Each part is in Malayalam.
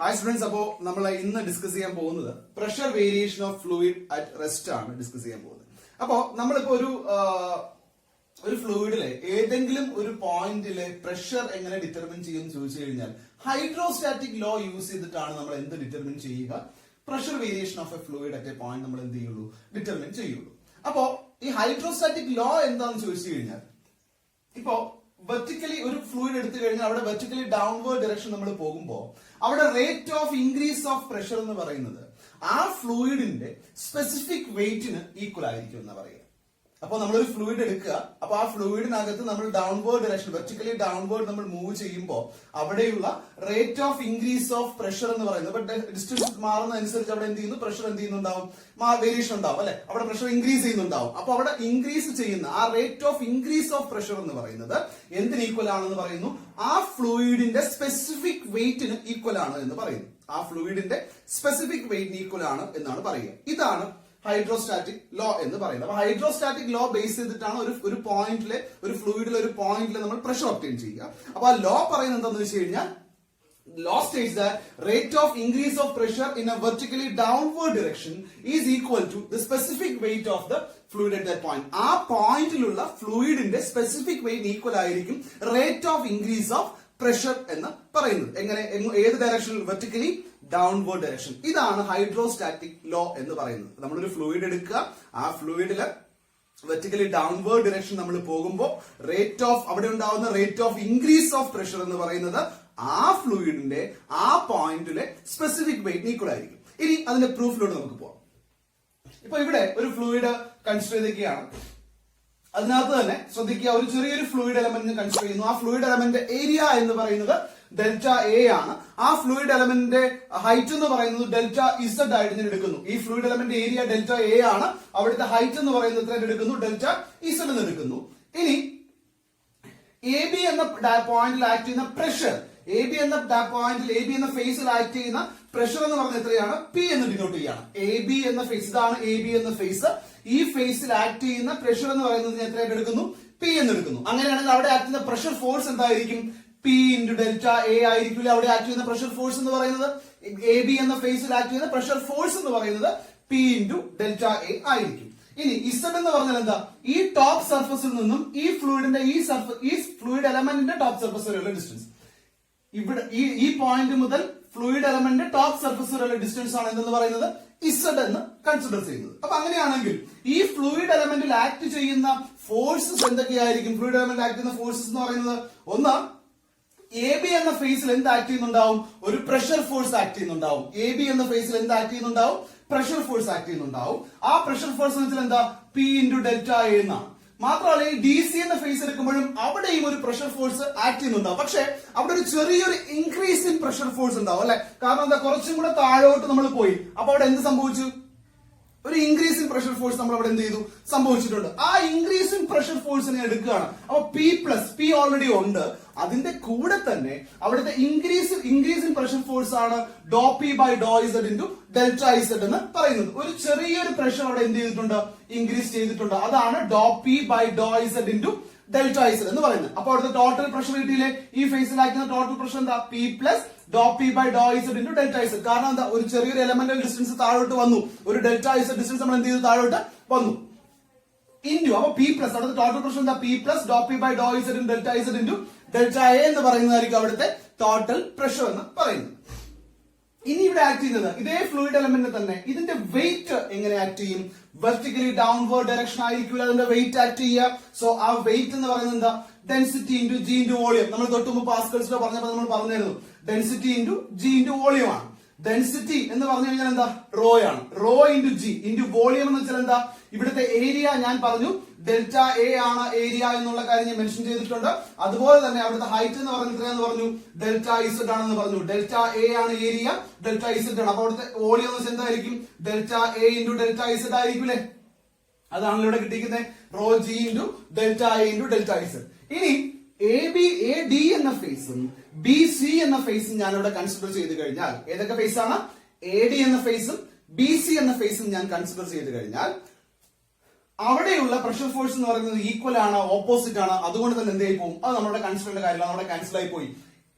ഹായ് സ്റ്റുഡൻസ്, അപ്പോ നമ്മൾ ഇന്ന് ഡിസ്കസ് ചെയ്യാൻ പോകുന്നത് pressure variation of fluid at rest ആണ് ഡിസ്കസ് ചെയ്യാൻ പോകുന്നത്. അപ്പോ നമ്മളിപ്പോ ഒരു ഫ്ലൂയിഡിലെ ഏതെങ്കിലും ഒരു പോയിന്റിലെ പ്രഷർ എങ്ങനെ ഡിറ്റർമിൻ ചെയ്യുമെന്ന് ചോദിച്ചു കഴിഞ്ഞാൽ ഹൈഡ്രോസ്റ്റാറ്റിക് ലോ യൂസ് ചെയ്തിട്ടാണ് നമ്മൾ എന്ത് ഡിറ്റർമിൻ ചെയ്യുക? Pressure variation of A fluid at A point നമ്മൾ എന്ത് ചെയ്യുള്ളൂ? ഡിറ്റർമിൻ ചെയ്യുള്ളൂ. അപ്പോ ഈ ഹൈഡ്രോസ്റ്റാറ്റിക് ലോ എന്താണെന്ന് ചോദിച്ചു കഴിഞ്ഞാൽ, ഇപ്പോ വെർട്ടിക്കലി ഒരു ഫ്ലൂയിഡ് എടുത്തു കഴിഞ്ഞാൽ അവിടെ വെർട്ടിക്കലി ഡൗൺവേർഡ് ഡയറക്ഷൻ നമ്മൾ പോകുമ്പോൾ അവിടെ rate of increase of pressure എന്ന് പറയുന്നത് ആ ഫ്ലൂയിഡിന്റെ സ്പെസിഫിക് വെയിറ്റിന് ഈക്വൽ ആയിരിക്കും എന്ന് പറയുക. അപ്പൊ നമ്മളൊരു ഫ്ലൂയിഡ് എടുക്കുക, അപ്പൊ ആ ഫ്ലൂയിഡിനകത്ത് നമ്മൾ ഡൗൺവേർഡ് ഡയറക്ഷൻ വെർട്ടിക്കലി ഡൗൺവേർഡ് നമ്മൾ മൂവ് ചെയ്യുമ്പോൾ അവിടെയുള്ള rate of increase of pressure എന്ന് പറയുന്നത്, അപ്പൊ ഡിസ്റ്റൻസ് മാറുന്നതനുസരിച്ച് അവിടെ എന്ത് ചെയ്യുന്നു? പ്രഷർ എന്ത് ചെയ്യുന്നുണ്ടാവും? വേരിയേഷൻ ഉണ്ടാവും അല്ലെ? അവിടെ പ്രഷർ ഇൻക്രീസ് ചെയ്യുന്നുണ്ടാവും. അപ്പൊ അവിടെ ഇൻക്രീസ് ചെയ്യുന്ന ആ rate of increase of pressure എന്ന് പറയുന്നത് എന്തിന് ഈക്വൽ ആണെന്ന് പറയുന്നു? ആ ഫ്ലൂയിഡിന്റെ സ്പെസിഫിക് വെയിറ്റിന് ഈക്വൽ ആണ് എന്ന് പറയുന്നു. ആ ഫ്ലൂയിഡിന്റെ സ്പെസിഫിക് വെയിറ്റിന് ഈക്വൽ ആണ് എന്നാണ് പറയുക. ഇതാണ് ഹൈഡ്രോസ്റ്റാറ്റിക് ലോ എന്ന് പറയുന്നത്. അപ്പൊ ഹൈഡ്രോസ്റ്റാറ്റിക് ലോ ബേസ് ചെയ്തിട്ടാണ് ഒരു പോയിന്റിലെ ഒരു ഫ്ലൂയിഡിലെ ഒരു പോയിന്റിലെ നമ്മൾ പ്രഷർ ഒബ്റ്റെയിൻ ചെയ്യുക. അപ്പൊ ആ ലോ പറയുന്നത് എന്താണെന്ന് വെച്ച് കഴിഞ്ഞാൽ, law states that rate of increase of pressure in a vertically downward direction is equal to the specific weight of the fluid at that point. ആ പോയിന്റിലുള്ള ഫ്ലൂയിഡിന്റെ സ്പെസിഫിക് വെയിറ്റ് ഈക്വൽ ആയിരിക്കും rate of increase of pressure എന്ന് പറയുന്നത്. എങ്ങനെ? ഏത് ഡയറക്ഷനിൽ? Vertically downward direction. ഇതാണ് ഹൈഡ്രോസ്റ്റാറ്റിക് ലോ എന്ന് പറയുന്നത്. നമ്മളൊരു ഫ്ലൂയിഡ് എടുക്കുക, ആ ഫ്ലൂയിഡില് വെർട്ടിക്കലി ഡൗൺവേർഡ് ഡയറക്ഷൻ നമ്മൾ പോകുമ്പോൾ അവിടെ ഉണ്ടാവുന്ന rate of increase of pressure എന്ന് പറയുന്നത് ആ ഫ്ലൂയിഡിന്റെ ആ പോയിന്റിലെ സ്പെസിഫിക് വെയിറ്റ് ഈക്വൽ ആയിരിക്കും. ഇനി അതിന്റെ പ്രൂഫിലോട്ട് നമുക്ക് പോവാം. ഇപ്പൊ ഇവിടെ ഒരു ഫ്ലൂയിഡ് കൺസിഡർ ചെയ്തിരിക്കുകയാണ്. അതിനകത്ത് തന്നെ ശ്രദ്ധിക്കുക, ഒരു ചെറിയൊരു ഫ്ലൂയിഡ് എലമെന്റിന് കൺസിഡർ ചെയ്യുന്നു. ആ ഫ്ലൂയിഡ് എലമെന്റ് ഏരിയ എന്ന് പറയുന്നത് ഡെൽറ്റ എ ആണ്. ആ ഫ്ലൂയിഡ് എലമെന്റിന്റെ ഹൈറ്റ് എന്ന് പറയുന്നത് ഡെൽറ്റ ഇസഡ് ആയിട്ട് ഞാൻ എടുക്കുന്നു. ഈ fluid element area delta A ആണ്. അവിടുത്തെ ഹൈറ്റ് എന്ന് പറയുന്നത് എത്ര എടുക്കുന്നു? ഡെൽറ്റ ഇസഡ് എന്ന് എടുക്കുന്നു. ഇനി എ ബി എന്ന പോയിന്റിൽ ആക്ട് ചെയ്യുന്ന പ്രഷർ, എ ബി എന്ന ഫേസിൽ ആക്ട് ചെയ്യുന്ന പ്രഷർ എന്ന് പറഞ്ഞാൽ എത്രയാണ്? പി എന്ന് ഡിനോട്ട് ചെയ്യാണ്. എ ബി എന്ന ഫേസ്, ഇതാണ് എ ബി എന്ന ഫേസ്. ഈ ഫേസിൽ ആക്ട് ചെയ്യുന്ന പ്രഷർ എന്ന് പറയുന്നത് എത്രയായിട്ട് എടുക്കുന്നു? പി എന്ന് എടുക്കുന്നു. അങ്ങനെയാണെങ്കിൽ അവിടെ ആക്ട് ചെയ്യുന്ന പ്രഷർ ഫോഴ്സ് എന്തായിരിക്കും? പി ഇൻറ്റു ഡെൽറ്റ എ ആയിരിക്കില്ല അവിടെ ആക്ട് ചെയ്യുന്ന പ്രഷർ ഫോഴ്സ് എന്ന് പറയുന്നത്. എ ബി എന്ന ഫേസിൽ ആക്ട് ചെയ്യുന്ന പ്രഷർ ഫോഴ്സ് എന്ന് പറയുന്നത് പി ഇൻറ്റു ഡെൽറ്റ എ ആയിരിക്കും. ഇനി ഇസഡ് എന്ന് പറഞ്ഞാൽ എന്താ? ഈ ടോപ്പ് സർഫസിൽ നിന്നും ഈ ഫ്ലൂയിഡിന്റെ ഈ ഫ്ലൂയിഡ് എലമെന്റിന്റെ ടോപ്പ് സർഫസ് വരെയുള്ള ഡിസ്റ്റൻസ്. ഇവിടെ ഈ പോയിന്റ് മുതൽ ഫ്ലൂയിഡ് എലമെന്റ് ടോപ്പ് സർഫസ് വരെയുള്ള ഡിസ്റ്റൻസ് ആണ് എന്തെന്ന് പറയുന്നത്? ഇസഡ് എന്ന് കൺസിഡർ ചെയ്യുന്നത്. അപ്പൊ അങ്ങനെയാണെങ്കിൽ ഈ ഫ്ലൂയിഡ് എലമെന്റിൽ ആക്ട് ചെയ്യുന്ന ഫോഴ്സസ് എന്തൊക്കെയായിരിക്കും? ഫ്ലൂയിഡ് എലമെന്റ് ആക്ട് ചെയ്യുന്ന ഫോഴ്സസ് എന്ന് പറയുന്നത്, ഒന്ന്, എ ബി എന്ന ഫേസിൽ എന്ത് ആക്ട് ചെയ്യുന്നുണ്ടാവും? ഒരു പ്രഷർ ഫോഴ്സ് ആക്ട് ചെയ്യുന്നുണ്ടാവും. എ ബി എന്ന ഫേസിൽ എന്ത് ആക്ട് ചെയ്യുന്നുണ്ടാവും? പ്രഷർ ഫോഴ്സ് ആക്ട് ചെയ്യുന്നുണ്ടാവും. ആ പ്രഷർ ഫോഴ്സ് എന്ന് വെച്ചാൽ എന്താ? പി ഇൻറ്റു ഡെൽറ്റ എ എന്നാണ്. മാത്രമല്ല ഈ ഡി സി എന്ന ഫേസ് എടുക്കുമ്പോഴും അവിടെയും ഒരു പ്രഷർ ഫോഴ്സ് ആക്ട് ചെയ്യുന്നുണ്ടാവും. പക്ഷെ അവിടെ ഒരു ചെറിയൊരു ഇൻക്രീസ് ഇൻ പ്രഷർ ഫോഴ്സ് ഉണ്ടാവും അല്ലെ? കാരണം എന്താ? കുറച്ചും കൂടെ താഴോട്ട് നമ്മൾ പോയി. അപ്പൊ അവിടെ എന്ത് സംഭവിച്ചു? ഒരു ഇൻക്രീസ് ഇൻ പ്രഷർ ഫോഴ്സ് നമ്മൾ അവിടെ എന്ത് ചെയ്തു? സംഭവിച്ചിട്ടുണ്ട്. ആ ഇൻക്രീസ് ഇൻ പ്രഷർ ഫോഴ്സിനെ എടുക്കുകയാണ്. അപ്പൊ പി ഓൾറെഡി ഉണ്ട്. അതിന്റെ കൂടെ തന്നെ അവിടുത്തെ ഇൻക്രീസ് ഇൻ പ്രഷർ ഫോഴ്സ് ആണ് dow P by Dr Z into delta Z എന്ന് പറയുന്നത്. ഒരു ചെറിയൊരു പ്രഷർ അവിടെ എന്ത് ചെയ്തിട്ടുണ്ട്? ഇൻക്രീസ് ചെയ്തിട്ടുണ്ട്. അതാണ് dow P by Dr Z into delta Z എന്ന് പറയുന്നത്. അപ്പൊ അവിടുത്തെ ടോട്ടൽ പ്രഷർ കിട്ടിയില്ലേ? ഈ ഫേസിലാക്കുന്ന ടോട്ടൽ പ്രഷർ എന്താ? P plus Dr P by Dr Z into delta Z. കാരണം എന്താ? ഒരു ചെറിയൊരു എലമെന്റൽ ഡിസ്റ്റൻസ് താഴോട്ട് വന്നു. ഒരു ഡെൽറ്റ ഇസഡ് ഡിസ്റ്റൻസ് നമ്മൾ എന്ത് ചെയ്തു? താഴോട്ട് വന്നു. ഇൻറ്റു അപ്പൊ പി പ്ലസ് അവിടുത്തെ ടോട്ടൽ പ്രഷർ എന്താ? P plus Dr P by Dr Z into delta Z into delta A എന്ന് പറയുന്നതായിരിക്കും അവിടുത്തെ ടോട്ടൽ പ്രഷർ എന്ന് പറയുന്നത്. ഇനി ഇവിടെ ആക്ട് ചെയ്യുന്നത് ഇതേ ഫ്ലൂയിഡ് എലമെന്റ് തന്നെ. ഇതിന്റെ വെയിറ്റ് എങ്ങനെ ആക്ട് ചെയ്യും? വെർട്ടിക്കലി ഡൗൺവേർഡ് ഡയറക്ഷൻ ആയിരിക്കും അതിന്റെ വെയിറ്റ് ആക്ട് ചെയ്യുക. സോ ആ വെയിറ്റ് എന്ന് പറയുന്നത് എന്താ? Density into G into volume. നമ്മൾ തൊട്ട് മുമ്പ് പാസ്കൽസിലോ പറഞ്ഞപ്പോൾ നമ്മൾ പറഞ്ഞിരുന്നു density into G into volume ആണ്. ഡെൻസിറ്റി എന്ന് പറഞ്ഞു കഴിഞ്ഞാൽ എന്താ? റോ ആണ്. Raw into G into volume എന്ന് വെച്ചാൽ എന്താ? ഇവിടുത്തെ ഏരിയ ഞാൻ പറഞ്ഞു ഡെൽറ്റ എ ആണ് ഏരിയ എന്നുള്ള കാര്യം ഞാൻ മെൻഷൻ ചെയ്തിട്ടുണ്ട്. അതുപോലെ തന്നെ അവിടുത്തെ ഹൈറ്റ് എന്ന് പറഞ്ഞ എത്രയാന്ന് പറഞ്ഞു? ഡെൽറ്റ ഇസഡ് ആണെന്ന് പറഞ്ഞു. ഡെൽറ്റ എ ആണ് ഏരിയ, ഡെൽറ്റ ഇസഡ് ആണ്. അപ്പൊ അവിടുത്തെ വോളിയം എന്ന് വെച്ചാൽ എന്തായിരിക്കും? Delta A into delta Z ആയിരിക്കും അല്ലെ? അതാണല്ലോ ഇവിടെ കിട്ടിയിരിക്കുന്നത്. Raw G into delta A into delta Z. ഇനി എ ഡി എന്ന ഫേസും ബി സി എന്ന ഫേസും ഞാൻ ഇവിടെ കൺസിഡർ ചെയ്ത് കഴിഞ്ഞാൽ, ഏതൊക്കെ ഫേസ് ആണ്? എ ഡി എന്ന ഫേസും ബി സി എന്ന ഫേസും ഞാൻ കൺസിഡർ ചെയ്ത് കഴിഞ്ഞാൽ അവിടെയുള്ള പ്രഷർ ഫോഴ്സ് എന്ന് പറയുന്നത് ഈക്വൽ ആണ്, ഓപ്പോസിറ്റ് ആണ്. അതുകൊണ്ട് തന്നെ എന്ത് ആയി പോകും? അത് നമ്മുടെ കൺസിഡർ ചെയ്യേണ്ട കാര്യമില്ല, നമ്മുടെ ക്യാൻസൽ ആയി പോയി.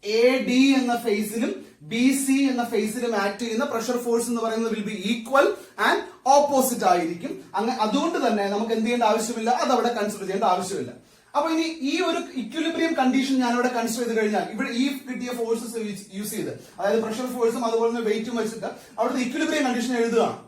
എ ഡി എന്ന ഫേസിലും ബി സി എന്ന ഫേസിലും ആക്ട് ചെയ്യുന്ന പ്രഷർ ഫോഴ്സ് എന്ന് പറയുന്നത് will be equal and opposite ആയിരിക്കും. അങ്ങനെ അതുകൊണ്ട് തന്നെ നമുക്ക് എന്ത് ചെയ്യേണ്ട ആവശ്യമില്ല, അത് അവിടെ കൺസിഡർ ചെയ്യേണ്ട ആവശ്യമില്ല. അപ്പൊ ഇനി ഈ ഒരു ഇക്വിലിബ്രിയം കണ്ടീഷൻ ഞാൻ ഇവിടെ കൺസിഡർ ചെയ്ത് കഴിഞ്ഞാൽ ഇവിടെ ഈ കിട്ടിയ ഫോഴ്സസ് യൂസ് ചെയ്ത്, അതായത് പ്രഷർ ഫോഴ്സും അതുപോലെ തന്നെ വെയിറ്റും വെച്ചിട്ട് അവിടുത്തെ ഇക്വിലിബ്രിയം കണ്ടീഷൻ എഴുതുകയാണ്.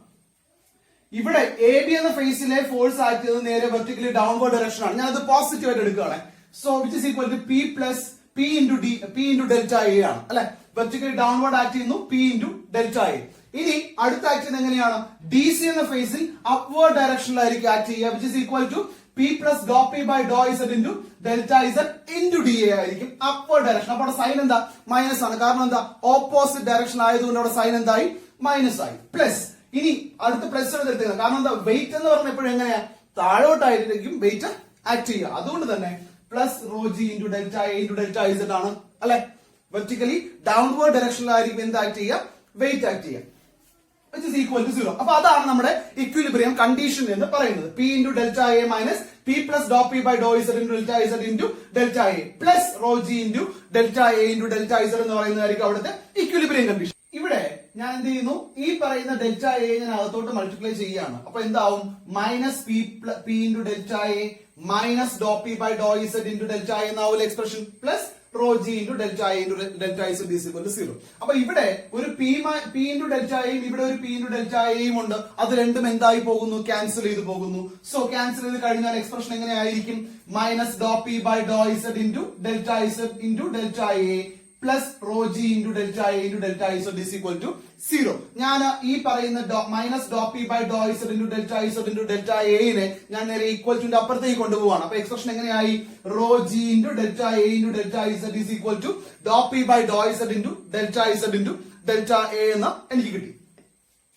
ഇവിടെ എ ബി എന്ന ഫേസിലെ ഫോഴ്സ് ആക്ട് ചെയ്തത് നേരെ വെർട്ടിക്കലി ഡൗൺവേർഡ് ഡയറക്ഷൻ ആണ്. ഞാനത് പോസിറ്റീവ് ആയിട്ട് എടുക്കുകയാണ്. So which is equal to P plus P into delta A ആണ് അല്ലെ. വെർട്ടിക്കലി ഡൗൺവേർഡ് ആക്ട് ചെയ്യുന്നു പി ഇൻറ്റു ഡെൽറ്റ എ. ഇനി അടുത്ത ആക്ട് ചെയ്യുന്നത് എങ്ങനെയാണ്? ഡി സി എന്ന ഫേസിൽ അപ്വേർഡ് ഡയറക്ഷനിലായിരിക്കും ആക്ട് ചെയ്യുക. Which is equal to P plus Dr P by Dr Z into delta Z into D A ആയിരിക്കും അപ്വേർഡ് ഡയറക്ഷൻ. അപ്പൊ അവിടെ സൈൻ എന്താ? മൈനസ് ആണ്. കാരണം എന്താ? ഓപ്പോസിറ്റ് ഡയറക്ഷൻ ആയതുകൊണ്ട് അവിടെ സൈൻ എന്തായി? മൈനസ് ആയി. പ്ലസ് ഇനി അടുത്ത പ്ലസ് എടുത്തേക്കുന്നത് കാരണം എന്താ? വെയിറ്റ് എന്ന് പറഞ്ഞ എപ്പോഴും എങ്ങനെയാ? താഴോട്ടായിരിക്കും വെയിറ്റ് ആക്ട് ചെയ്യുക. അതുകൊണ്ട് തന്നെ plus rho G into delta A into delta Z ആണ് അല്ലെ. വെർട്ടിക്കലി ഡൗൺവേർഡ് ഡയറക്ഷനിലായിരിക്കും എന്ത് ആക്ട് ചെയ്യുക? വെയിറ്റ് ആക്ട് ചെയ്യുക. which is equal to 0. അപ്പൊ അതാണ് നമ്മുടെ ഇക്വിലിബ്രിയം കണ്ടീഷൻ എന്ന് പറയുന്നത്. P into delta A minus P plus Dr P by Dr Z into delta Z into delta A plus rho G into delta A into delta Z എന്ന് പറയുന്നതായിരിക്കും അവിടുത്തെ ഇക്വിലിബ്രിയം കണ്ടീഷൻ. ഇവിടെ ഞാൻ എന്ത് ചെയ്യുന്നു? ഈ പറയുന്ന ഡെൽറ്റ എ ഞാൻ അകത്തോട്ട് മൾട്ടിപ്ലൈ ചെയ്യുകയാണ്. അപ്പൊ എന്താവും? Minus P into delta A minus dow P by Dr Z into delta A എന്നാവില്ല expression plus rho G into delta A into delta Z is equal to 0. അപ്പൊ ഇവിടെ ഒരു പി ഇൻറ്റു ഡെൽറ്റ എയും ഇവിടെ ഒരു പി ഇൻറ്റു ഡെൽറ്റ എയും ഉണ്ട്. അത് രണ്ടും എന്തായി പോകുന്നു? ക്യാൻസൽ ചെയ്ത് പോകുന്നു. സോ ക്യാൻസൽ ചെയ്ത് കഴിഞ്ഞാൽ എക്സ്പ്രഷൻ എങ്ങനെയായിരിക്കും? Minus dow P by Dr Z into delta Z into delta A plus rho G into delta A into delta Z is equal to 0. ഞാൻ ഈ പറയുന്ന minus dow P by Dr Z into delta Z into delta എനെ ഞാൻ നേരെ ഈക്വൽ ടു അപ്പുറത്തേക്ക് കൊണ്ടുപോവാണ്. അപ്പൊ എക്സ്പ്രഷൻ എങ്ങനെയായി? Rho G into delta A into delta Z is equal to dow P by Dr Z into delta Z into delta A എന്ന് എനിക്ക് കിട്ടി.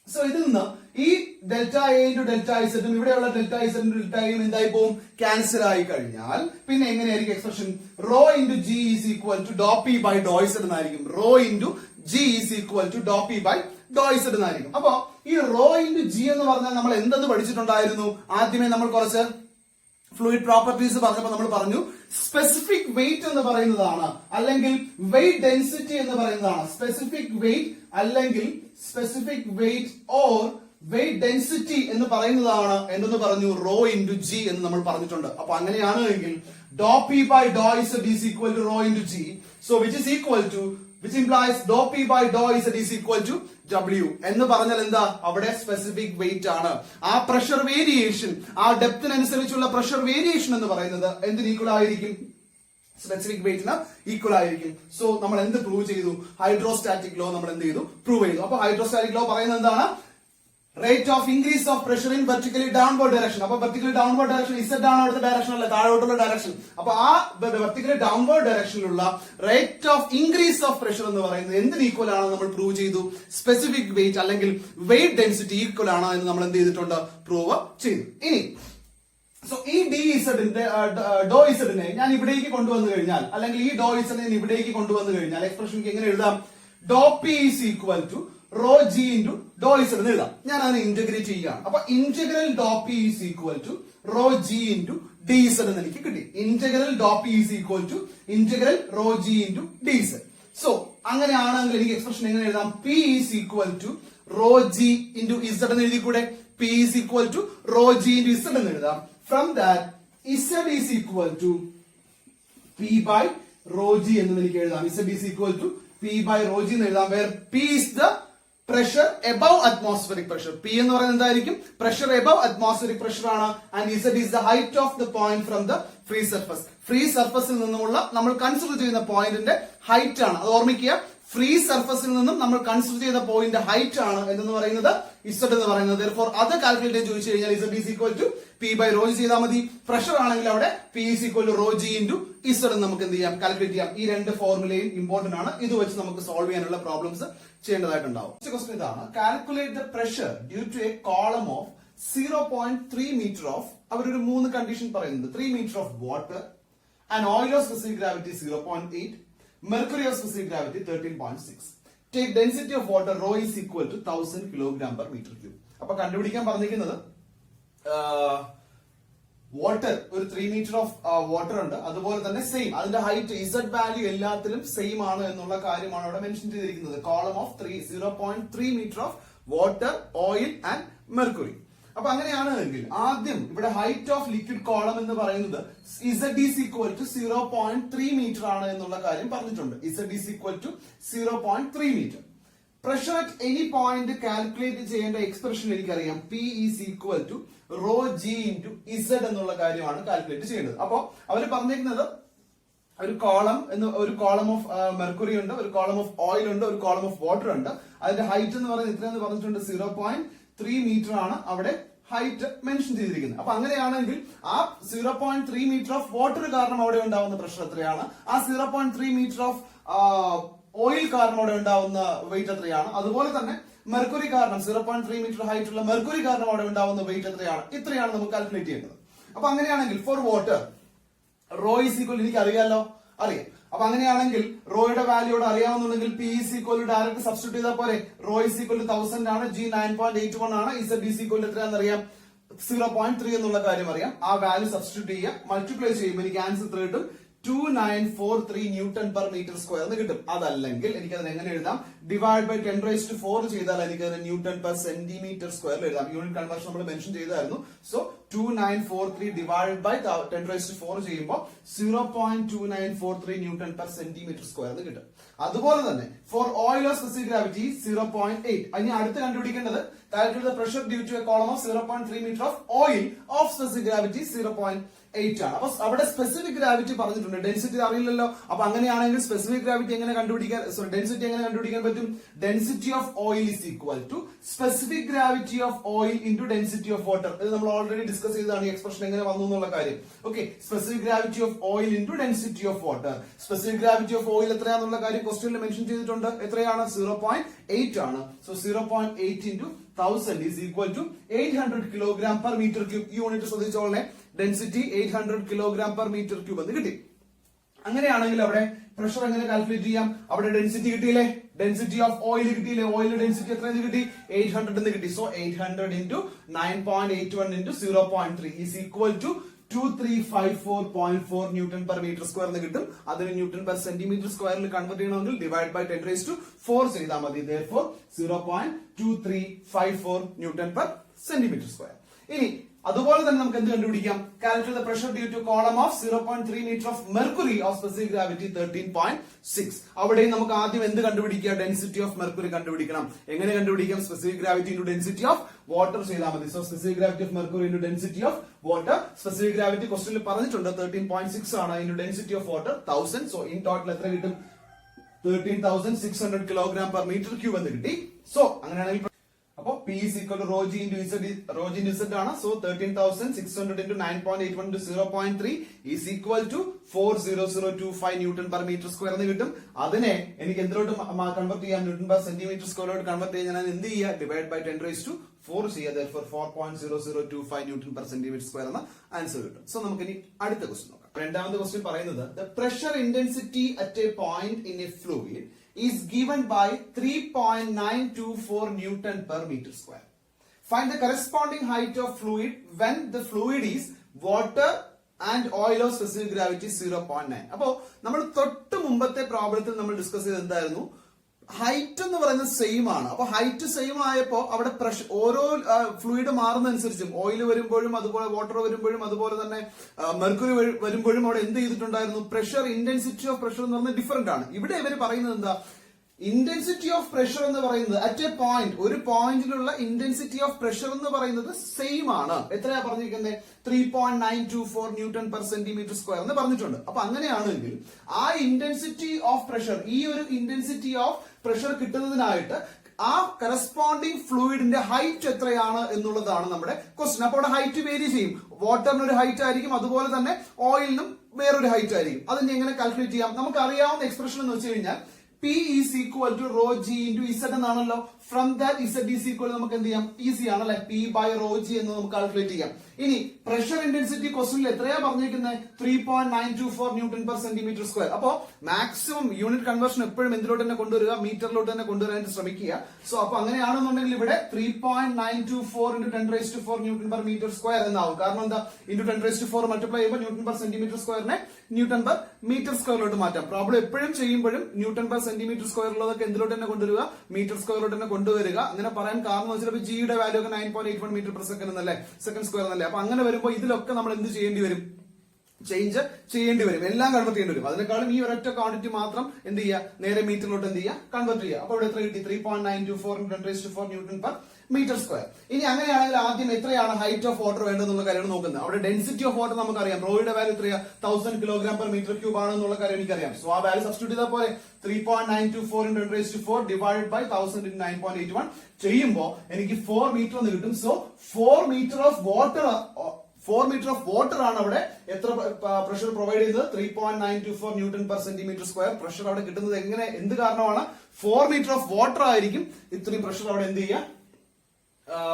സോ ഇതിൽ നിന്ന് ഈ ഡെൽറ്റ എ ഇൻറ്റു ഡെൽറ്റ ഇസഡും ഇവിടെയുള്ള ഡെൽറ്റ ഇസഡും ഡെൽറ്റ എയും എന്തായി പോകും? ക്യാൻസൽ ആയി കഴിഞ്ഞാൽ പിന്നെ എങ്ങനെയായിരിക്കും expression? Rho into G is equal to dow P by Dr Z എന്നായിരിക്കും. Rho into G is equal to dow P by Dr Z എന്നായിരിക്കും. അപ്പൊ ഈ റോ ഇൻറ്റു ജി എന്ന് പറഞ്ഞാൽ നമ്മൾ എന്തെന്ന് പഠിച്ചിട്ടുണ്ടായിരുന്നു? ആദ്യമേ നമ്മൾ കുറച്ച് ഫ്ലൂയിഡ് പ്രോപ്പർട്ടീസ് പറഞ്ഞപ്പോൾ നമ്മൾ പറഞ്ഞു സ്പെസിഫിക് വെയിറ്റ് എന്ന് പറയുന്നതാണ്, അല്ലെങ്കിൽ വെയിറ്റ് ഡെൻസിറ്റി എന്ന് പറയുന്നതാണ്. സ്പെസിഫിക് വെയിറ്റ് അല്ലെങ്കിൽ specific weight or wait density എന്ന് പറയുന്നതാണ് എന്തെന്ന് പറഞ്ഞു? റോ ഇൻറ്റു ജി എന്ന് നമ്മൾ പറഞ്ഞിട്ടുണ്ട്. അപ്പൊ അങ്ങനെയാണ് എങ്കിൽ dow P by Dr Z is equal to rho into G. So which is equal to which implies dou p by dou z is equal to w എന്ന് പറഞ്ഞാൽ എന്താ? അവിടെ സ്പെസിഫിക് വെയിറ്റ് ആണ്. ആ പ്രഷർ വേരിയേഷൻ, ആ ഡെപ്തിനനുസരിച്ചുള്ള പ്രഷർ വേരിയേഷൻ എന്ന് പറയുന്നത് എന്തിന് ഈക്വൽ ആയിരിക്കും? സ്പെസിഫിക് വെയിറ്റിന് ഈക്വൽ ആയിരിക്കും. സോ നമ്മൾ എന്ത് പ്രൂവ് ചെയ്തു? ഹൈഡ്രോസ്റ്റാറ്റിക് ലോ നമ്മൾ എന്ത് ചെയ്തു? പ്രൂവ് ചെയ്തു. അപ്പൊ ഹൈഡ്രോസ്റ്റാറ്റിക് ലോ പറയുന്നത് എന്താണ്? Rate of increase of pressure in vertically downward direction. അപ്പൊ വെർട്ടിക്കലി ഡൗൺവേർഡ് ഡയറക്ഷൻ ഇസഡ് ആണ് അവിടുത്തെ ഡയറക്ഷൻ അല്ല, താഴോട്ടുള്ള ഡയറക്ഷൻ. അപ്പൊ ആ വെർട്ടിക്കലി ഡൗൺവേർഡ് ഡയറക്ഷനിലുള്ള rate of increase of pressure എന്ന് പറയുന്നത് എന്തിന് ഈക്വൽ ആണ്? നമ്മൾ പ്രൂവ് ചെയ്തു. സ്പെസിഫിക് വെയിറ്റ് അല്ലെങ്കിൽ വെയിറ്റ് ഡെൻസിറ്റി ഈക്വൽ ആണ് എന്ന് നമ്മൾ എന്ത് ചെയ്തിട്ടുണ്ട്? പ്രൂവ് ചെയ്തു. ഇനി സോ ഈ ഡി ഇസഡിന്റെ ഡോ ഇസഡിനെ ഞാൻ ഇവിടേക്ക് കൊണ്ടുവന്നു കഴിഞ്ഞാൽ, അല്ലെങ്കിൽ ഈ ഡോ ഇസഡിനെ ഇവിടേക്ക് കൊണ്ടുവന്നു കഴിഞ്ഞാൽ എക്സ്പ്രഷൻ എങ്ങനെ എഴുതാം? Dow P is equal to rho G into dow Z എന്ന് എഴുതാം. ഞാൻ അതിനെ ഇന്റഗ്രേറ്റ് ചെയ്യുകയാണ്. അപ്പൊ integral dow P is equal to rho G into D Z എന്ന് എനിക്ക് കിട്ടി. Integral dow P is equal to integral rho G into D Z. So അങ്ങനെയാണെങ്കിൽ എനിക്ക് എക്സ്പ്രഷൻ എങ്ങനെ എഴുതാം? P is equal to rho G into Z എന്ന് എഴുതിക്കൂടെ? P is equal to rho G into Z എന്ന് എഴുതാം. From that Z is equal to P by rho G എന്ന് എനിക്ക് എഴുതാം. Z is equal to P by rho G എന്ന് എഴുതാം. Where P is the pressure above atmospheric pressure. P എന്ന് പറയുന്നത് എന്തായിരിക്കും? പ്രഷർ എബവ് അറ്റ്മോസ്ഫിയറിക് പ്രഷർ ആണ്. And Z is the height of the point from the free surface. Free സർഫസിൽ നിന്നുമുള്ള നമ്മൾ കൺസിഡർ ചെയ്യുന്ന പോയിന്റിന്റെ ഹൈറ്റ് ആണ്. അത് ഓർമ്മിക്കുക. ഫ്രീ സർഫസിൽ നിന്നും നമ്മൾ കൺസിഡർ ചെയ്ത പോയിന്റ് ഹൈറ്റ് ആണ് എന്ന് പറയുന്നത് ഇസഡ് എന്ന് പറയുന്നത്. therefore അത് കാൽക്കുലേറ്റ് ചെയ്ത് ചോദിച്ചു കഴിഞ്ഞാൽ Z is equal to P by rho G ചെയ്താൽ മതി. പ്രഷർ ആണെങ്കിൽ അവിടെ P is equal to rho G into Z നമുക്ക് എന്ത് ചെയ്യാം? കാൽക്കുലേറ്റ് ചെയ്യാം. ഈ രണ്ട് ഫോർമുലയും ഇമ്പോർട്ടന്റ് ആണ്. ഇത് വെച്ച് നമുക്ക് സോൾവ് ചെയ്യാനുള്ള പ്രോബ്ലംസ് ചെയ്യേണ്ടതായിട്ടുണ്ടാവും. ക്വസ്റ്റ്യൻ ഇതാണ്: calculate the pressure due to a column of 0.3 metre of, അവരൊരു 3 കണ്ടീഷൻ പറയുന്നുണ്ട്. 3 metre of water, and oil of specific gravity 0.8, mercury of specific gravity 13.6. Take density of water rho is equal to 1000 kg per meter cube. അപ്പൊ കണ്ടുപിടിക്കാൻ പറഞ്ഞിരിക്കുന്നത് വാട്ടർ ഒരു 3 മീറ്റർ ഓഫ് വാട്ടർ ഉണ്ട്, അതുപോലെ തന്നെ സെയിം അതിന്റെ ഹൈറ്റ് ഇസഡ് വാല്യൂ എല്ലാത്തിലും സെയിം ആണ് എന്നുള്ള കാര്യമാണ് അവിടെ മെൻഷൻ ചെയ്തിരിക്കുന്നത്. Column of 0.3 metre of water, oil and mercury. അപ്പൊ അങ്ങനെയാണെങ്കിൽ ആദ്യം ഇവിടെ ഹൈറ്റ് ഓഫ് ലിക്വിഡ് കോളം എന്ന് പറയുന്നത് Z is equal to 0.3 metre ആണ് എന്നുള്ള കാര്യം പറഞ്ഞിട്ടുണ്ട്. Z is equal to 0.3 metre. Pressure at any point calculate ചെയ്യേണ്ട എക്സ്പ്രഷൻ എനിക്കറിയാം. P is equal to rho G into Z എന്നുള്ള കാര്യമാണ് കാൽക്കുലേറ്റ് ചെയ്യേണ്ടത്. അപ്പോ അവര് പറഞ്ഞിരിക്കുന്നത് ഒരു കോളം ഓഫ് മെർക്കുറി ഉണ്ട്, ഒരു കോളം ഓഫ് ഓയിൽ ഉണ്ട്, ഒരു കോളം ഓഫ് വാട്ടർ ഉണ്ട്. അതിന്റെ ഹൈറ്റ് എന്ന് പറയുന്നത് ഇത്രയെന്ന് പറഞ്ഞിട്ടുണ്ട് 0.3 മീറ്റർ ആണ് അവിടെ ഹൈറ്റ് മെൻഷൻ ചെയ്തിരിക്കുന്നത്. അപ്പൊ അങ്ങനെയാണെങ്കിൽ ആ 0.3 മീറ്റർ ഓഫ് വാട്ടർ കാരണം അവിടെ ഉണ്ടാവുന്ന പ്രഷർ എത്രയാണ്, ആ 0.3 മീറ്റർ ഓഫ് ഓയിൽ കാരണം അവിടെ ഉണ്ടാവുന്ന വെയിറ്റ് എത്രയാണ്, അതുപോലെ തന്നെ മെർക്കുറി കാരണം 0.3 മീറ്റർ ഹൈറ്റ് ഉള്ള മെർക്കുറി കാരണം അവിടെ ഉണ്ടാവുന്ന വെയിറ്റ് എത്രയാണ്, ഇത്രയാണ് നമുക്ക് കാൽക്കുലേറ്റ് ചെയ്യേണ്ടത്. അപ്പൊ അങ്ങനെയാണെങ്കിൽ for water rho is equal എനിക്ക് അറിയാലോ, അറിയാം. അപ്പൊ അങ്ങനെയാണെങ്കിൽ റോയുടെ വാല്യൂടെ അറിയാവുന്നുണ്ടെങ്കിൽ P is equal direct substitute ചെയ്താൽ പോലെ. റോ ഈസ് ഈക്വൽ 1000 ആണ്, G 9.81 ആണ്, ഇസഡ് ഈസ് ഈക്വൽ എത്രയാണെന്ന് അറിയാം, 0.3 എന്നുള്ള കാര്യം അറിയാം. ആ വാല്യൂ സബ്സ്റ്റിറ്റ്യൂട്ട് ചെയ്യുക, മൾട്ടിപ്ലൈ ചെയ്യുമ്പോൾ എനിക്ക് ആൻസർ എത്ര കിട്ടും, 2943 ന്യൂട്ടൺ പെർ മീറ്റർ സ്ക്വയർ എന്ന് കിട്ടും. അതല്ലെങ്കിൽ എനിക്ക് അതിന് എങ്ങനെ എഴുതാം, ഡിവൈഡ് ബൈ 10⁴ ചെയ്താൽ എനിക്ക് അതിന് ന്യൂട്ടൺ പെർ സെന്റിമീറ്റർ സ്ക്വയർ എഴുതാം. യൂണിറ്റ് കൺവേർഷൻ നമ്മൾ മെൻഷൻ ചെയ്തായിരുന്നു. സോ 2943 ഡിവൈഡ് ബൈ 10⁴ ചെയ്യുമ്പോൾ 0.2943 ന്യൂട്ടൺ പെർ സെന്റിമീറ്റർ സ്ക്വയർ എന്ന് കിട്ടും. അതുപോലെ തന്നെ for oil of specific gravity 0.8. അതിന് അടുത്ത് കണ്ടുപിടിക്കേണ്ടത് calculate the pressure due to a column of 0.3 metre of oil of specific gravity 0.8 ആണ്. അപ്പൊ അവിടെ സ്പെസിഫിക് ഗ്രാവിറ്റി പറഞ്ഞിട്ടുണ്ട്, ഡെൻസിറ്റി അറിയില്ലല്ലോ. അപ്പൊ അങ്ങനെയാണെങ്കിൽ സ്പെസിഫിക് ഗ്രാവിറ്റി എങ്ങനെ കണ്ടുപിടിക്കാൻ, ഡെൻസിറ്റി എങ്ങനെ കണ്ടുപിടിക്കാൻ പറ്റും, density of oil is equal to specific gravity of oil into density of water. ഇത് നമ്മൾ ഓൾറെഡി ഡിസ്കസ് ചെയ്തതാണ് ഈ എക്സ്പ്രഷൻ എങ്ങനെ വന്നു എന്നുള്ള കാര്യം. Okay, specific gravity of oil into density of water. Specific gravity of oil എത്രയാണെന്നുള്ള കാര്യം ക്വസ്റ്റ്യനിൽ മെൻഷൻ ചെയ്തിട്ടുണ്ട്. എത്രയാണ്, 0.8 ആണ്. So 0.8 into 1000 is equal to 800 kilogram per metre cube. ഈ യൂണിറ്റ് ശ്രദ്ധിച്ചോളെ, density 800 kilogram per metre cube എന്ന് കിട്ടി. അങ്ങനെയാണെങ്കിൽ അവിടെ പ്രഷർ എങ്ങനെ കാൽക്കുലേറ്റ് ചെയ്യാം, അവിടെ ഡെൻസിറ്റി കിട്ടിയില്ലേ, ഡെൻസിറ്റി ഓഫ് ഓയിൽ കിട്ടിയില്ലേ, ഓയിലിന്റെ ഡെൻസിറ്റി എത്രയെന്ന് കിട്ടി, 800 എന്ന് കിട്ടി. So 800 into 9.81 into 0.3 is equal to 2354.4 newton per metre square എന്ന് കിട്ടും. അതിന് ന്യൂട്ടൺ പെർ സെന്റിമീറ്റർ സ്ക്വയറിൽ കൺവേർട്ട് ചെയ്യണമെങ്കിൽ ഡിവൈഡ് ബൈ 10⁴ ചെയ്താൽ മതി. therefore 0.2354 newton per centimetre square. ഇനി അതുപോലെ തന്നെ നമുക്ക് എന്ത് കണ്ടുപിടിക്കാം, calculate the pressure due to column of 0.3 metre of mercury of specific gravity 13.6. അവിടെയും നമുക്ക് ആദ്യം എന്ത് കണ്ടുപിടിക്കുക, ഡെൻസിറ്റി ഓഫ് മെർക്കുറി കണ്ടുപിടിക്കണം. എങ്ങനെ കണ്ടുപിടിക്കാം, specific gravity into density of water ചെയ്താൽ മതി. So specific gravity of mercury into density of water. Specific gravity ക്വസ്റ്റ്യനിൽ പറഞ്ഞിട്ടുണ്ട് 13.6 ആണ്, into density of water 1000. So in total എത്ര കിട്ടും, 13,600 കിലോഗ്രാം പെർ മീറ്റർ ക്യൂബ് എന്ന് കിട്ടി. സോ അങ്ങനെയാണെങ്കിൽ അപ്പോ P is equal to rho G into Z ആണ്. So 13,600 into 9.81 into 0.3 is equal to 40025 newton per metre square എന്ന് കിട്ടും. അതിനെ എനിക്ക് എന്തിലോട്ട് കൺവേർട്ട് ചെയ്യാം, ന്യൂട്ടൺ പെർ സെന്റിമീറ്റർ സ്ക്വയറിലോട്ട് കൺവേർട്ട് ചെയ്യാൻ ഞാൻ എന്ത് ചെയ്യുക, ഡിവൈഡ് ബൈ 10⁴ ചെയ്യുക. therefore 4.0025 newton per centimetre square എന്ന ആൻസർ കിട്ടും. സോ നമുക്ക് ഇനി അടുത്ത ക്വസ്റ്റ്യൻ നോക്കാം. രണ്ടാമത്തെ ക്വസ്റ്റ്യൻ പറയുന്നത് the pressure intensity at A point in A fluid is given by 3.924 Newton per meter square. Find the corresponding height of fluid when the fluid is water and oil of specific gravity 0.9. അപ്പോ നമ്മൾ തൊട്ട് മുമ്പത്തെ പ്രോബ്ലത്തിൽ നമ്മൾ ഡിസ്കസ് ചെയ്ത് എന്തായിരുന്നു, ഹൈറ്റ് എന്ന് പറയുന്നത് സെയിം ആണ്. അപ്പൊ ഹൈറ്റ് സെയിം ആയപ്പോ അവിടെ പ്രഷർ ഓരോ ഫ്ലൂയിഡ് മാറുന്നതനുസരിച്ചും ഓയിൽ വരുമ്പോഴും അതുപോലെ വാട്ടർ വരുമ്പോഴും അതുപോലെ തന്നെ മെർക്കുറി വരുമ്പോഴും അവിടെ എന്ത് ചെയ്തിട്ടുണ്ടായിരുന്നു, പ്രഷർ ഇന്റൻസിറ്റി ഓഫ് പ്രഷർ എന്ന് പറയുന്നത് ഡിഫറെന്റ് ആണ്. ഇവിടെ ഇവർ പറയുന്നത് എന്താ, ഇന്റൻസിറ്റി ഓഫ് പ്രഷർ എന്ന് പറയുന്നത് അറ്റ് എ പോയിന്റ്, ഒരു പോയിന്റിലുള്ള ഇന്റൻസിറ്റി ഓഫ് പ്രഷർ എന്ന് പറയുന്നത് സെയിം ആണ്. എത്രയാ പറഞ്ഞിരിക്കുന്നത്, 3.924 ന്യൂട്ടൺ പെർ സെന്റിമീറ്റർ സ്ക്വയർ എന്ന് പറഞ്ഞിട്ടുണ്ട്. അപ്പൊ അങ്ങനെയാണെങ്കിൽ ആ ഇന്റൻസിറ്റി ഓഫ് പ്രഷർ, ഈ ഒരു ഇന്റൻസിറ്റി ഓഫ് പ്രഷർ കിട്ടുന്നതിനായിട്ട് ആ കറസ്പോണ്ടിങ് ഫ്ലൂയിഡിന്റെ ഹൈറ്റ് എത്രയാണ് എന്നുള്ളതാണ് നമ്മുടെ ക്വസ്റ്റ്യൻ. അപ്പോൾ അവിടെ ഹൈറ്റ് വേരി ചെയ്യും. വാട്ടറിന് ഒരു ഹൈറ്റ് ആയിരിക്കും, അതുപോലെ തന്നെ ഓയിലിനും വേറൊരു ഹൈറ്റ് ആയിരിക്കും. അതിന് എങ്ങനെ കാൽക്കുലേറ്റ് ചെയ്യാം, നമുക്ക് അറിയാവുന്ന എക്സ്പ്രഷൻ എന്ന് വെച്ച് കഴിഞ്ഞാൽ P P is equal to rho g into Z എന്നാണല്ലോ. From that Z is equal നമുക്ക് എന്ത് ചെയ്യാം? ഈസി ആണല്ലേ, P by rho g എന്ന് നമുക്ക് കാൽക്കുലേറ്റ് ചെയ്യാം. ഇനി പ്രഷർ ഇന്റൻസിറ്റി ക്വസ്റ്റനിൽ എത്രയാ പറഞ്ഞിരിക്കുന്നത്? 3.924 ന്യൂട്ടൺ പെർ സെന്റിമീറ്റർ സ്ക്വയർ. അപ്പോ മാക്സിമം യൂണിറ്റ് കൺവേർഷൻ എപ്പോഴും എന്തിലോട്ട് തന്നെ കൊണ്ടുവരിക? മീറ്ററിലോട്ട് തന്നെ കൊണ്ടുവരാനായിട്ട് ശ്രമിക്കുക. സോ അപ്പൊ അങ്ങനെയാണെന്നുണ്ടെങ്കിൽ ഇവിടെ 3.924 into 10⁴ newton per metre square എന്നാവും. കാരണം എന്താ? into 10⁴ മൾട്ടിപ്ലൈ ചെയ്യുമ്പോൾ ന്യൂട്ടൺ പെർ സെന്റിമീറ്റർ സ്ക്വയറിനെ ന്യൂട്ടൺ പെർ മീറ്റർ സ്ക്വയറിലോട്ട് മാറ്റാം. പ്രോബ്ലം എപ്പോഴും ചെയ്യുമ്പോഴും ന്യൂട്ടൺ പെർ സെന്റിമീറ്റർ സ്ക്വയറിലുള്ളതൊക്കെ എന്തിലോട്ട് തന്നെ കൊണ്ടുവരിക? മീറ്റർ സ്ക്വയറിലോട്ട് തന്നെ കൊണ്ടുവരിക. അങ്ങനെ പറയാൻ കാരണം വെച്ചാൽ ജിയുടെ വാല്യൂ ഒക്കെ 9.81 മീറ്റർ പെർ സെക്കൻഡ് എന്നല്ലേ, സെക്കൻഡ് സ്ക്വയർ എന്നല്ലേ. അപ്പൊ അങ്ങനെ വരുമ്പോൾ ഇതിലൊക്കെ നമ്മൾ എന്ത് ചെയ്യേണ്ടി വരും? ചേഞ്ച് ചെയ്യേണ്ടി വരും, എല്ലാം കൺവേർട്ട് ചെയ്യേണ്ടി വരും. അതിനേക്കാളും ഈ ഒരൊറ്റ ക്വാണ്ടിറ്റി മാത്രം എന്ത് ചെയ്യുക? നേരെ മീറ്ററിലോട്ട് എന്ത് ചെയ്യുക? കൺവേർട്ട് ചെയ്യുക. അപ്പൊ ഇവിടെ എത്ര കിട്ടി? 3.924 into 10⁴ newton per metre square. ഇനി അങ്ങനെയാണെങ്കിൽ ആദ്യം എത്രയാണ് ഹൈറ്റ് ഓഫ് വാട്ടർ വേണ്ടതെന്നുള്ള കാര്യമാണ് നോക്കുന്നത്. അവിടെ ഡെൻസിറ്റി ഓഫ് വാട്ടർ നമുക്കറിയാം. റോയുടെ വാല്യൂ എത്രയാ? 1000 കിലോഗ്രാം പെർ മീറ്റർ ക്യൂബ് ആണെന്നുള്ള കാര്യം എനിക്കറിയാം. സോ ആ വാല്യൂ സബ്സ്റ്റിറ്റ്യൂട്ട് ചെയ്താൽ പോലെ 3.924 into 10⁴ ഡിവൈഡ് ബൈ 1000 into 9.81 ചെയ്യുമ്പോൾ എനിക്ക് 4 മീറ്റർ എന്ന് കിട്ടും. സോ 4 മീറ്റർ ഓഫ് വാട്ടർ ആണ് അവിടെ എത്ര പ്രഷർ പ്രൊവൈഡ് ചെയ്തത്? 3.924 newton per centimetre square pressure അവിടെ കിട്ടുന്നത്. എങ്ങനെ? എന്ത് കാരണമാണ്? 4 മീറ്റർ ഓഫ് വാട്ടർ ആയിരിക്കും ഇത്രയും പ്രഷർ അവിടെ എന്ത് ചെയ്യുക?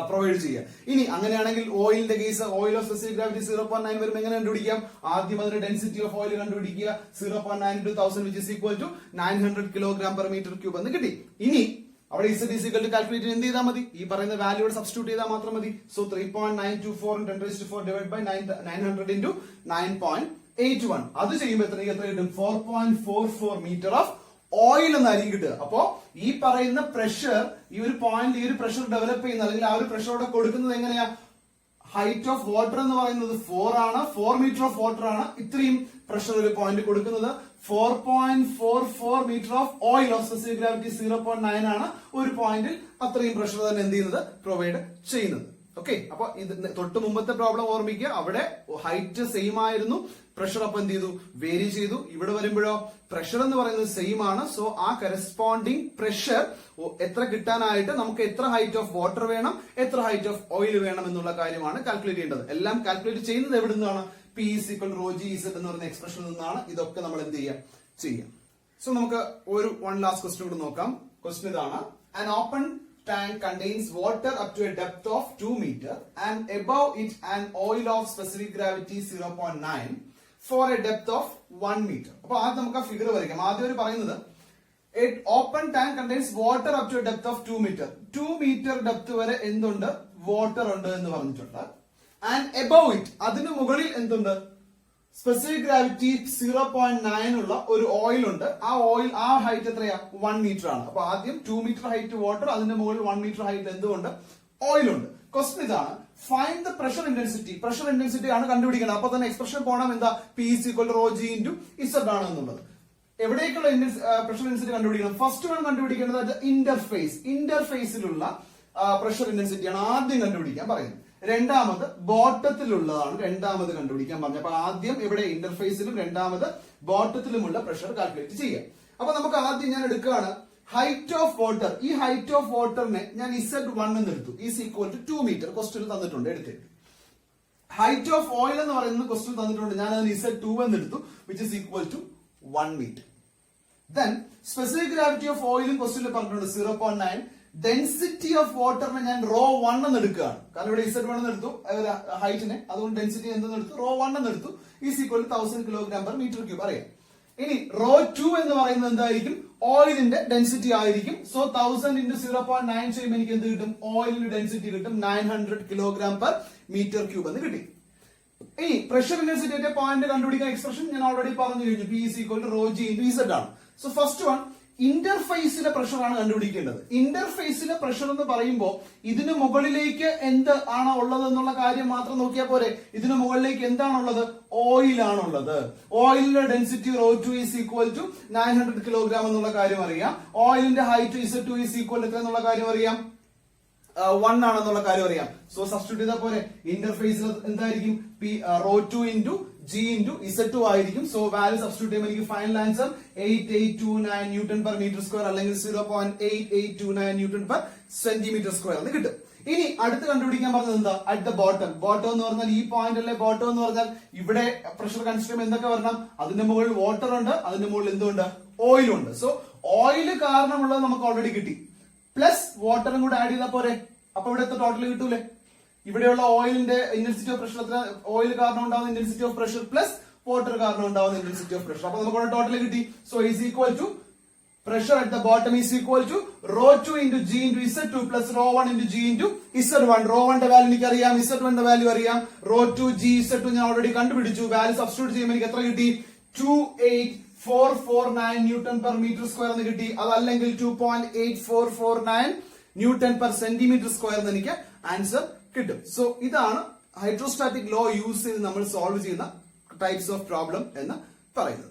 പ്രൊവൈഡ് ചെയ്യുക. ഇനി അങ്ങനെയാണെങ്കിൽ ഓയിലിന്റെ case, oil of specific gravity 0.9 വരുമ്പോൾ എങ്ങനെ കണ്ടുപിടിക്കാം? ആദ്യം അതിന്റെ ഡെൻസിറ്റി ഓഫ് ഓയിൽ കണ്ടുപിടിക്കുക. 0.9 into 1000 which is equal to 900 kilogram per metre cube എന്ന് കിട്ടി. ഇനി അവിടെ Z is equal to calculate എന്ത് ചെയ്താൽ മതി? ഈ പറയുന്ന വാല്യൂ സബ്സ്റ്റിറ്റ്യൂട്ട് ചെയ്താൽ മാത്രം മതി. So 3.924 into 10⁴ divide by 900 into 9.81 അത് ചെയ്യുമ്പോൾ എത്ര കിട്ടും? 4.44 മീറ്റർ ഓഫ് ഓയിൽ എന്നായിരിക്കും കിട്ടുക. അപ്പോ ഈ പറയുന്ന പ്രഷർ, ഈ ഒരു പോയിന്റ്, ഈ ഒരു പ്രഷർ ഡെവലപ്പ് ചെയ്യുന്ന അല്ലെങ്കിൽ ആ ഒരു പ്രഷർ അവിടെ കൊടുക്കുന്നത് എങ്ങനെയാ? ഹൈറ്റ് ഓഫ് വാട്ടർ എന്ന് പറയുന്നത് 4 ആണ്, 4 മീറ്റർ ഓഫ് വാട്ടർ ആണ് ഇത്രയും പ്രഷർ ഒരു പോയിന്റ് കൊടുക്കുന്നത്. 4.44 metre of oil of specific gravity 0.9 ആണ് ഒരു പോയിന്റിൽ അത്രയും പ്രഷർ തന്നെ എന്ത് ചെയ്യുന്നത്? പ്രൊവൈഡ് ചെയ്യുന്നത്. ഓക്കെ, അപ്പൊ ഇത് തൊട്ട് മുമ്പത്തെ പ്രോബ്ലം ഓർമ്മിക്കുക. അവിടെ ഹൈറ്റ് സെയിം ആയിരുന്നു, പ്രഷർ അപ്പൊ എന്ത് ചെയ്തു? വേരി ചെയ്തു. ഇവിടെ വരുമ്പോഴോ പ്രഷർ എന്ന് പറയുന്നത് സെയിം ആണ്. സോ ആ കറസ്പോണ്ടിങ് പ്രഷർ എത്ര കിട്ടാനായിട്ട് നമുക്ക് എത്ര ഹൈറ്റ് ഓഫ് വാട്ടർ വേണം, എത്ര ഹൈറ്റ് ഓഫ് ഓയിൽ വേണം എന്നുള്ള കാര്യമാണ് കാൽക്കുലേറ്റ് ചെയ്യേണ്ടത്. എല്ലാം കാൽക്കുലേറ്റ് ചെയ്യുന്നത് എവിടെ നിന്നാണ്? P is equal to rho g z എന്ന് പറയുന്ന എക്സ്പ്രഷനിൽ നിന്നാണ്. ഇതൊക്കെ നമ്മൾ എന്ത് ചെയ്യാം. സോ നമുക്ക് ഒരു വൺ ലാസ്റ്റ് ക്വസ്റ്റ്യൻ കൂടെ നോക്കാം. ക്വസ്റ്റ്യൻ ഇതാണ്: an open tank contains water up to a depth of 2 meter and above it an oil of specific gravity 0.9 for a depth of 1 meter. അപ്പൊ ആദ്യം നമുക്ക് ആ ഫിഗർ വരയ്ക്കാം. ആദ്യം അവർ പറയുന്നത് open tank contains water up to a depth of 2 meter. 2 meter depth വരെ എന്തുണ്ട്? വാട്ടർ ഉണ്ട് എന്ന് പറഞ്ഞിട്ടുണ്ട്. ആൻഡ് എബവ് ഇറ്റ്, അതിന് മുകളിൽ എന്തുണ്ട്? സ്പെസിഫിക് ഗ്രാവിറ്റി 0.9 ഉള്ള ഒരു ഓയിൽ ഉണ്ട്. ആ ഹൈറ്റ് എത്രയാ? 1 മീറ്റർ ആണ്. അപ്പൊ ആദ്യം 2 മീറ്റർ ഹൈറ്റ് വാട്ടർ, അതിന്റെ മുകളിൽ 1 മീറ്റർ ഹൈറ്റ് എന്തുകൊണ്ട്? ഓയിൽ ഉണ്ട്. ക്വസ്റ്റ്യൻ ഇതാണ്: find the pressure intensity. Pressure intensity ആണ് കണ്ടുപിടിക്കേണ്ടത്. അപ്പൊ തന്നെ എക്സ്പ്രഷൻ പോകണം എന്താ? P is equal to rho g into Z ആണ് എന്നുള്ളത്. എവിടേക്കുള്ള പ്രഷർ ഇന്റൻസിറ്റി കണ്ടുപിടിക്കണം? ഫസ്റ്റ് വൺ കണ്ടുപിടിക്കേണ്ടത് ഇന്റർഫേസിലുള്ള പ്രഷർ ഇന്റൻസിറ്റി ആണ് ആദ്യം കണ്ടുപിടിക്കാൻ പറയുന്നത്. രണ്ടാമത് ബോട്ടത്തിലുള്ളതാണ് രണ്ടാമത് കണ്ടുപിടിക്കാൻ പറഞ്ഞത്. അപ്പൊ ആദ്യം ഇവിടെ ഇന്റർഫേസിലും രണ്ടാമത് ബോട്ടത്തിലുമുള്ള പ്രഷർ കാൽക്കുലേറ്റ് ചെയ്യാം. അപ്പൊ നമുക്ക് ആദ്യം ഞാൻ എടുക്കുകയാണ് ഹൈറ്റ് ഓഫ് വാട്ടർ. ഈ ഹൈറ്റ് ഓഫ് വാട്ടറിനെ ഞാൻ Z1 എന്ന് എടുത്തു. Is equal to 2 metre question തന്നിട്ടുണ്ട്, എടുത്തിട്ട്. ഹൈറ്റ് ഓഫ് ഓയിൽ എന്ന് പറയുന്നത് ക്വസ്റ്റ്യൻ തന്നിട്ടുണ്ട്, ഞാൻ അതിന് Z2 എന്ന് എടുത്തു, which is equal to 1 metre. Then specific gravity of ഓയിലും ക്വസ്റ്റ്യനിൽ പറഞ്ഞിട്ടുണ്ട് 0.9. ഡെൻസിറ്റി ഓഫ് വാട്ടറിനെ ഞാൻ റോ 1 എന്ന് എടുക്കുകയാണ്. കാരണം ഇവിടെ Z1 എന്ന് എടുത്തു ഹൈറ്റിനെ, അതുകൊണ്ട് ഡെൻസിറ്റി എന്തെന്ന് എടുത്തു? റോ 1 എന്ന് എടുത്തു. Is equal to 1000 kilogram per metre cube അറിയാം. ഇനി റോ 2 എന്ന് പറയുന്നത് എന്തായിരിക്കും? ഓയിലിന്റെ ഡെൻസിറ്റി ആയിരിക്കും. സോ 1000 into 0.9 ചെയ്യുമ്പോൾ എനിക്ക് എന്ത് കിട്ടും? ഓയിലിന്റെ ഡെൻസിറ്റി കിട്ടും 900 കിലോഗ്രാം പെർ മീറ്റർ ക്യൂബ് എന്ന് കിട്ടി. ഇനി പ്രഷർ ഇന്റൻസിറ്റിയുടെ പോയിന്റ് കണ്ടുപിടിക്കാൻ എക്സ്പ്രഷൻ ഞാൻ ഓൾറെഡി പറഞ്ഞു കഴിഞ്ഞു. P is equal to rho g into Z ആണ്. സോ ഫസ്റ്റ് വൺ ഇന്റർഫേസിലെ പ്രഷർ ആണ് കണ്ടുപിടിക്കേണ്ടത്. ഇന്റർഫേസിലെ പ്രഷർ എന്ന് പറയുമ്പോൾ ഇതിന് മുകളിലേക്ക് എന്ത് ആണോ ഉള്ളത് എന്നുള്ള കാര്യം മാത്രം നോക്കിയാൽ പോരെ. ഇതിന് മുകളിലേക്ക് എന്താണുള്ളത്? ഓയിൽ ആണുള്ളത്. ഓയിലിന്റെ density rho 2 is equal to 900 kilogram എന്നുള്ള കാര്യം അറിയാം. ഓയിലിന്റെ height Z2 is equal to എത്ര എന്നുള്ള കാര്യം അറിയാം? 1 ആണെന്നുള്ള കാര്യം അറിയാം. സോ സബ്സ്റ്റിറ്റ്യൂട്ട് ചെയ്താൽ പോലെ ഇന്റർഫേസിൽ എന്തായിരിക്കും? Raw 2 into G into Z2 ആയിരിക്കും. സോ വാല്യൂ സബ്സ്റ്റിറ്റ്യൂട്ട് ചെയ്യുമ്പോൾ എനിക്ക് final answer 8829 newton per metre square അല്ലെങ്കിൽ 0.8829 ന്യൂട്ടൺ പെർ സെന്റിമീറ്റർ സ്ക്വയർ എന്ന് കിട്ടും. ഇനി അടുത്ത് കണ്ടുപിടിക്കാൻ പറഞ്ഞത് എന്താ? At the bottom. ബോട്ടം എന്ന് പറഞ്ഞാൽ ഈ പോയിന്റ് അല്ലേ ബോട്ടം എന്ന് പറഞ്ഞാൽ? ഇവിടെ പ്രഷർ കൺസിഡർ ചെയ്യുമ്പോൾ എന്തൊക്കെ വരണം? അതിന്റെ മുകളിൽ വാട്ടർ ഉണ്ട്, അതിന്റെ മുകളിൽ എന്തുണ്ട്? ഓയിലുണ്ട്. സോ ഓയിൽ കാരണമുള്ളത് നമുക്ക് ഓൾറെഡി കിട്ടി, പ്ലസ് വാട്ടറും കൂടെ ആഡ് ചെയ്താൽ പോരെ. അപ്പൊ ഇവിടെ എത്ര ടോട്ടൽ കിട്ടൂലേ? ഇവിടെയുള്ള ഓയിലിന്റെ ഇന്റൻസിറ്റി ഓഫ് പ്രഷർ എത്ര? ഓയിൽ കാരണം ഉണ്ടാവുന്ന intensity of pressure plus water കാരണം ഉണ്ടാവുന്ന ഇന്റൻസിറ്റി ഓഫ് പ്രഷർ. അപ്പൊ നമുക്ക് ടോട്ടൽ കിട്ടി. So is equal to pressure at the bottom is equal to ρ2 into G into Z2 plus ρ1 into G into Z1. ρ1 ന്റെ വാല്യൂ എനിക്ക് അറിയാം, Z1 ന്റെ വാല്യൂ അറിയാം. ρ2 G Z2 ഞാൻ ഓൾറെഡി കണ്ടുപിടിച്ചു. വാല്യൂ സബ്സ്റ്റിറ്റ്യൂട്ട് ചെയ്യുമ്പോൾ എനിക്ക് എത്ര കിട്ടി? 28449 ന്യൂട്ടൺ പെർ മീറ്റർ സ്ക്വയർ എന്ന് കിട്ടി. അതല്ലെങ്കിൽ 2.8449 ന്യൂട്ടൺ പെർ സെന്റിമീറ്റർ സ്ക്വയർ എന്ന് എനിക്ക് ആൻസർ കിട്ടും. സോ ഇതാണ് ഹൈഡ്രോസ്റ്റാറ്റിക് ലോ യൂസ് ചെയ്ത് നമ്മൾ സോൾവ് ചെയ്യുന്ന ടൈപ്സ് ഓഫ് പ്രോബ്ലം എന്ന് പറയുന്നത്.